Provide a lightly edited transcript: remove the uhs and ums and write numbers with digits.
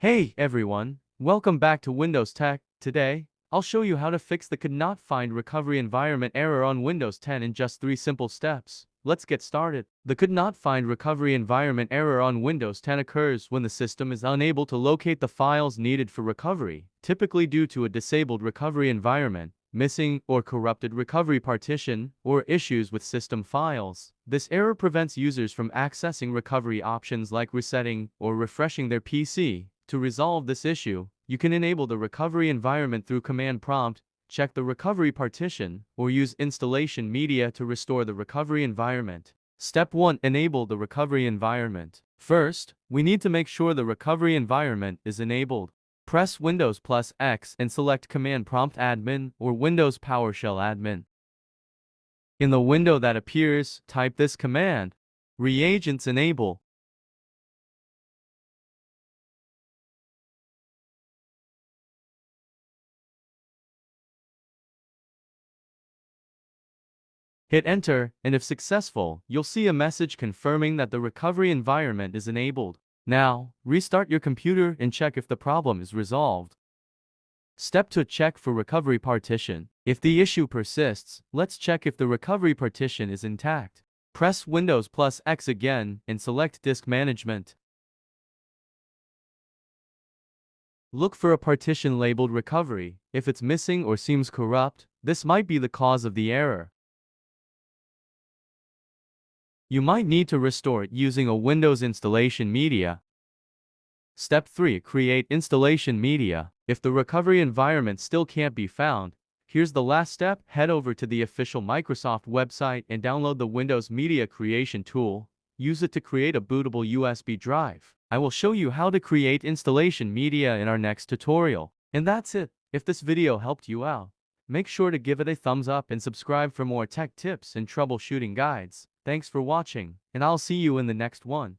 Hey everyone, welcome back to Windowz Tech. Today, I'll show you how to fix the could not find recovery environment error on Windows 10 in just 3 simple steps. Let's get started. The could not find recovery environment error on Windows 10 occurs when the system is unable to locate the files needed for recovery, typically due to a disabled recovery environment, missing or corrupted recovery partition, or issues with system files. This error prevents users from accessing recovery options like resetting or refreshing their PC. To resolve this issue, you can enable the recovery environment through command prompt, check the recovery partition, or use installation media to restore the recovery environment. Step 1. Enable the recovery environment. First, we need to make sure the recovery environment is enabled. Press Windows plus X and select Command Prompt Admin or Windows PowerShell Admin. In the window that appears, type this command: reagents enable. Hit enter, and if successful, you'll see a message confirming that the recovery environment is enabled. Now, restart your computer and check if the problem is resolved. Step 2. Check for recovery partition. If the issue persists, let's check if the recovery partition is intact. Press Windows plus X again and select Disk Management. Look for a partition labeled recovery. If it's missing or seems corrupt, this might be the cause of the error. You might need to restore it using a Windows installation media. Step 3. Create installation media. If the recovery environment still can't be found, here's the last step. Head over to the official Microsoft website and download the Windows Media Creation tool. Use it to create a bootable USB drive. I will show you how to create installation media in our next tutorial. And that's it. If this video helped you out, make sure to give it a thumbs up and subscribe for more tech tips and troubleshooting guides. Thanks for watching, and I'll see you in the next one.